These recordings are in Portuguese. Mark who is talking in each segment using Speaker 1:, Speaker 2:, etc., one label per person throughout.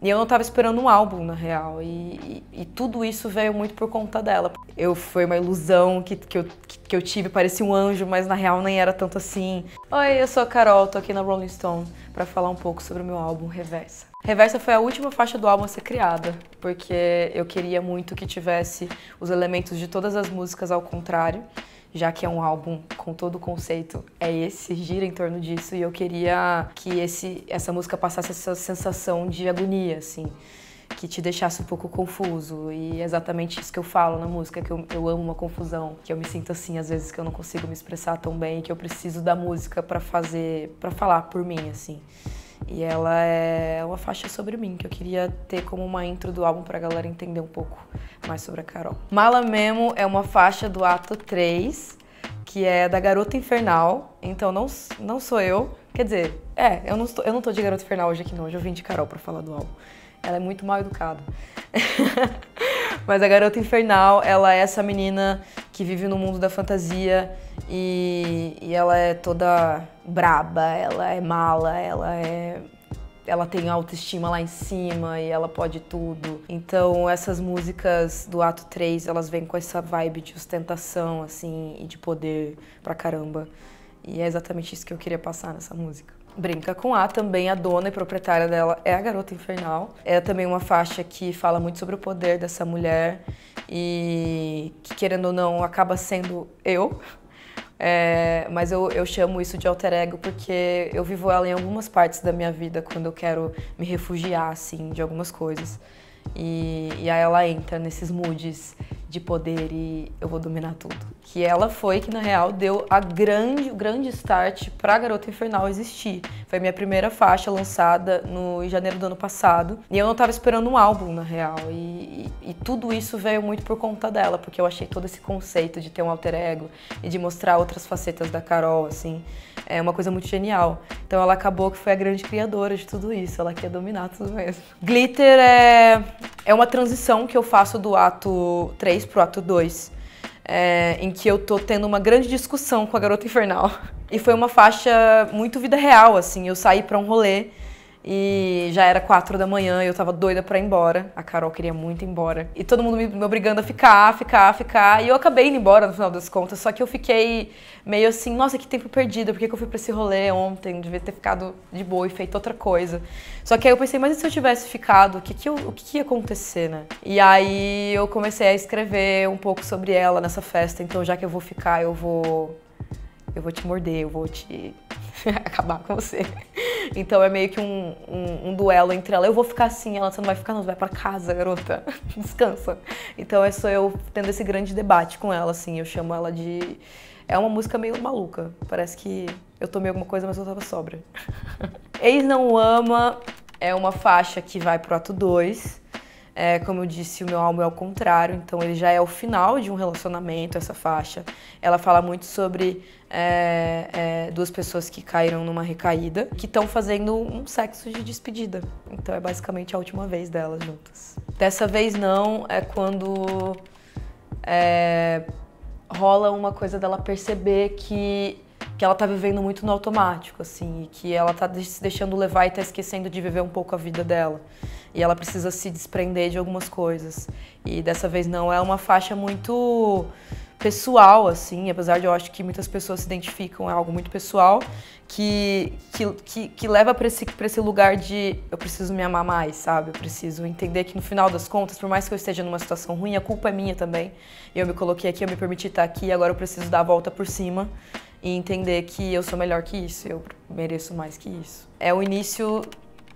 Speaker 1: E eu não tava esperando um álbum, na real, e tudo isso veio muito por conta dela. Foi uma ilusão que eu tive, parecia um anjo, mas na real nem era tanto assim. Oi, eu sou a Carol, tô aqui na Rolling Stone pra falar um pouco sobre o meu álbum Reversa. Reversa foi a última faixa do álbum a ser criada, porque eu queria muito que tivesse os elementos de todas as músicas ao contrário, já que é um álbum com todo o conceito, gira em torno disso, e eu queria que essa música passasse essa sensação de agonia, assim, que te deixasse um pouco confuso, e é exatamente isso que eu falo na música, que eu amo uma confusão, que eu me sinto assim, às vezes, que eu não consigo me expressar tão bem, que eu preciso da música pra falar por mim, assim. E ela é uma faixa sobre mim, que eu queria ter como uma intro do álbum pra galera entender um pouco mais sobre a Carol. Mala Memo é uma faixa do ato 3, que é da Garota Infernal, então não sou eu. Quer dizer, eu não tô de Garota Infernal hoje aqui não, hoje eu vim de Carol pra falar do álbum. Ela é muito mal educada. Mas a Garota Infernal, ela é essa menina que vive no mundo da fantasia e ela é toda braba, ela é mala, ela tem autoestima lá em cima e ela pode tudo. Então essas músicas do ato 3, elas vêm com essa vibe de ostentação, assim, e de poder pra caramba. E é exatamente isso que eu queria passar nessa música. Brinca com A também, a dona e proprietária dela é a Garota Infernal. É também uma faixa que fala muito sobre o poder dessa mulher e que, querendo ou não, acaba sendo eu. Mas eu chamo isso de alter ego porque eu vivo ela em algumas partes da minha vida quando eu quero me refugiar, assim, de algumas coisas. E aí ela entra nesses moods de poder e eu vou dominar tudo. Que ela foi que, na real, deu o grande start pra Garota Infernal existir. Foi a minha primeira faixa lançada em janeiro do ano passado. E eu não tava esperando um álbum, na real. E tudo isso veio muito por conta dela, porque eu achei todo esse conceito de ter um alter ego e de mostrar outras facetas da Carol, assim, é uma coisa muito genial. Então ela acabou que foi a grande criadora de tudo isso, ela quer dominar tudo mesmo. Glitter é uma transição que eu faço do ato 3 pro ato 2. Em que eu tô tendo uma grande discussão com a Garota Infernal. E foi uma faixa muito vida real, assim. Eu saí pra um rolê e já era 4 da manhã e eu tava doida pra ir embora. A Carol queria muito ir embora. E todo mundo me obrigando a ficar. E eu acabei indo embora no final das contas. Só que eu fiquei meio assim, nossa, que tempo perdido. Por que eu fui pra esse rolê ontem? Devia ter ficado de boa e feito outra coisa. Só que aí eu pensei, mas e se eu tivesse ficado? O que ia acontecer, né? E aí eu comecei a escrever um pouco sobre ela nessa festa. Então já que eu vou ficar, eu vou te morder, eu vou te acabar com você. Então é meio que um duelo entre ela. Eu vou ficar assim, ela, você não vai ficar não, vai pra casa, garota, descansa. Então sou eu tendo esse grande debate com ela, assim, eu chamo ela de... É uma música meio maluca, parece que eu tomei alguma coisa, mas eu tava sóbria. Ex Não Ama é uma faixa que vai pro ato 2. Como eu disse, o meu álbum é ao contrário, então ele já é o final de um relacionamento, essa faixa. Ela fala muito sobre duas pessoas que caíram numa recaída, que estão fazendo um sexo de despedida. Então é basicamente a última vez delas juntas. Dessa vez não, é quando rola uma coisa dela perceber que ela tá vivendo muito no automático, assim, e que ela tá se deixando levar e tá esquecendo de viver um pouco a vida dela. E ela precisa se desprender de algumas coisas. E dessa vez não, é uma faixa muito pessoal, assim, apesar de eu acho que muitas pessoas se identificam, é algo muito pessoal, que leva pra esse lugar de eu preciso me amar mais, sabe? Eu preciso entender que no final das contas, por mais que eu esteja numa situação ruim, a culpa é minha também. Eu me coloquei aqui, eu me permiti estar aqui, e agora eu preciso dar a volta por cima e entender que eu sou melhor que isso, eu mereço mais que isso. É o início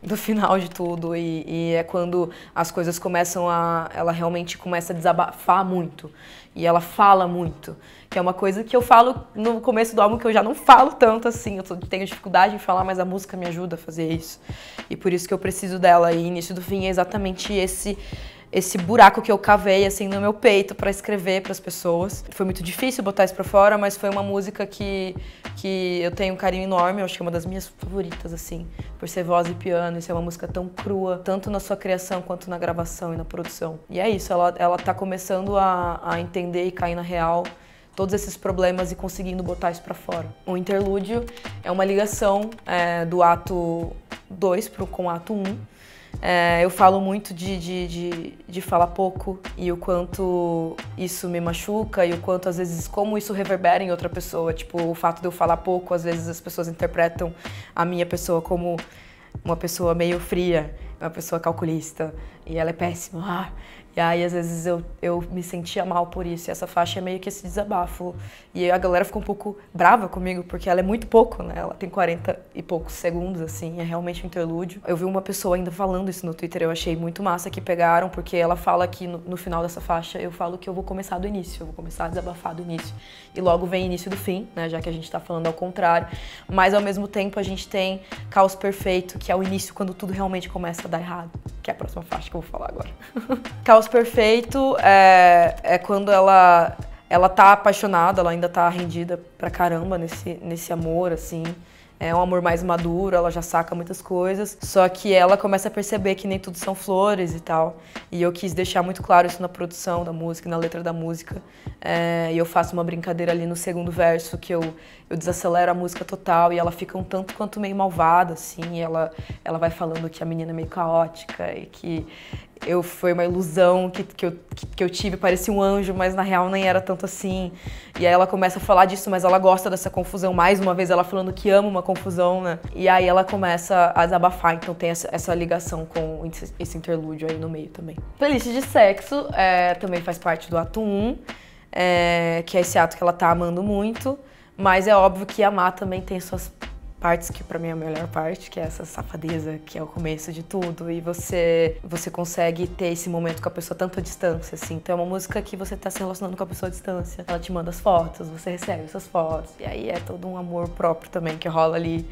Speaker 1: do final de tudo e é quando as coisas começam ela realmente começa a desabafar muito e ela fala muito, que é uma coisa que eu falo no começo do álbum que eu já não falo tanto assim, eu tenho dificuldade em falar, mas a música me ajuda a fazer isso e por isso que eu preciso dela. E Início do Fim é exatamente esse buraco que eu cavei assim no meu peito pra escrever pras pessoas. Foi muito difícil botar isso pra fora, mas foi uma música que eu tenho um carinho enorme, eu acho que é uma das minhas favoritas, assim, por ser voz e piano, isso é uma música tão crua, tanto na sua criação quanto na gravação e na produção. E é isso, ela tá começando a entender e cair na real todos esses problemas e conseguindo botar isso pra fora. O interlúdio é uma ligação do ato 2 com o ato 1. Eu falo muito de falar pouco e o quanto isso me machuca e o quanto, às vezes, como isso reverbera em outra pessoa. Tipo, o fato de eu falar pouco, às vezes as pessoas interpretam a minha pessoa como uma pessoa meio fria, uma pessoa calculista, e ela é péssima. E aí, às vezes, eu me sentia mal por isso. E essa faixa é meio que esse desabafo. E a galera ficou um pouco brava comigo, porque ela é muito pouco, né? Ela tem 40 e poucos segundos, assim, é realmente um interlúdio. Eu vi uma pessoa ainda falando isso no Twitter, eu achei muito massa que pegaram, porque ela fala que no final dessa faixa, eu falo que eu vou começar do início, eu vou começar a desabafar do início. E logo vem início do fim, né? Já que a gente tá falando ao contrário. Mas, ao mesmo tempo, a gente tem Caos Perfeito, que é o início quando tudo realmente começa a dar errado, que é a próxima faixa que eu vou falar agora. Caos Perfeito é quando ela tá apaixonada, ela ainda tá rendida pra caramba nesse amor, assim. É um amor mais maduro, ela já saca muitas coisas, só que ela começa a perceber que nem tudo são flores e tal. E eu quis deixar muito claro isso na produção da música, na letra da música. E eu faço uma brincadeira ali no segundo verso, que eu desacelero a música total e ela fica um tanto quanto meio malvada, assim. E ela vai falando que a menina é meio caótica e que foi uma ilusão que eu tive, parecia um anjo, mas na real nem era tanto assim. E aí ela começa a falar disso, mas ela gosta dessa confusão. Mais uma vez ela falando que ama uma confusão, né? E aí ela começa a desabafar, então tem essa ligação com esse interlúdio aí no meio também. Playlist de sexo também faz parte do ato 1, que é esse ato que ela tá amando muito, mas é óbvio que amar também tem suas partes que pra mim é a melhor parte, que é essa safadeza, que é o começo de tudo, e você consegue ter esse momento com a pessoa tanto à distância, assim. Então é uma música que você tá se relacionando com a pessoa à distância. Ela te manda as fotos, você recebe essas fotos, e aí é todo um amor próprio também que rola ali,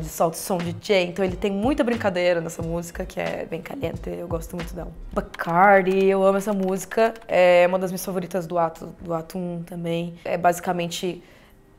Speaker 1: de solta o som de DJ. Então ele tem muita brincadeira nessa música, que é bem caliente, eu gosto muito dela. Bacardi, eu amo essa música, é uma das minhas favoritas do ato 1 também. É basicamente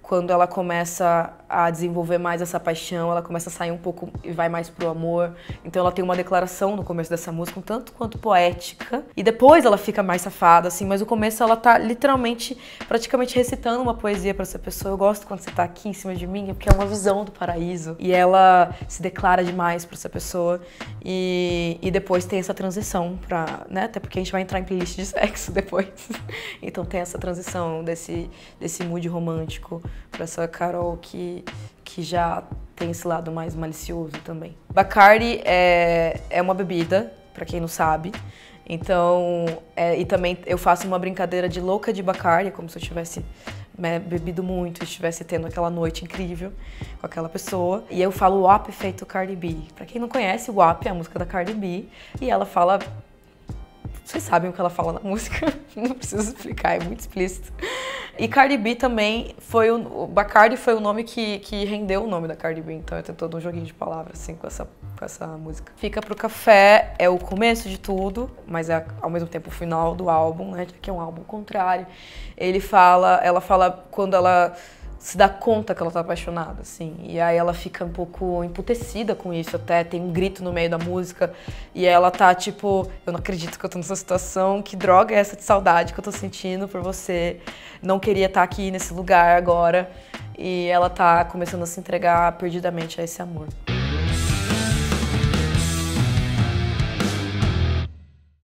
Speaker 1: quando ela começa a desenvolver mais essa paixão, ela começa a sair um pouco e vai mais pro amor. Então ela tem uma declaração no começo dessa música, um tanto quanto poética. E depois ela fica mais safada, assim, mas no começo ela tá literalmente, praticamente recitando uma poesia pra essa pessoa. Eu gosto quando você tá aqui em cima de mim, porque é uma visão do paraíso. E ela se declara demais pra essa pessoa. E depois tem essa transição pra, né, até porque a gente vai entrar em playlist de sexo depois. Então tem essa transição desse mood romântico pra essa Carol que já tem esse lado mais malicioso também. Bacardi é uma bebida, pra quem não sabe. Então, e também eu faço uma brincadeira de louca de Bacardi, como se eu tivesse bebido muito e estivesse tendo aquela noite incrível com aquela pessoa. E eu falo WAP feito Cardi B. Pra quem não conhece, WAP é a música da Cardi B e ela fala... Vocês sabem o que ela fala na música, não preciso explicar, é muito explícito. E Cardi B também o Bacardi foi o nome que rendeu o nome da Cardi B, então eu tenho todo um joguinho de palavras assim com essa música. Fica pro Café é o começo de tudo, mas é ao mesmo tempo o final do álbum, né, que é um álbum contrário. Ela fala quando ela se dá conta que ela tá apaixonada, assim. E aí ela fica um pouco emputecida com isso até, tem um grito no meio da música. E ela tá tipo, eu não acredito que eu tô nessa situação, que droga é essa de saudade que eu tô sentindo por você? Não queria estar aqui nesse lugar agora. E ela tá começando a se entregar perdidamente a esse amor.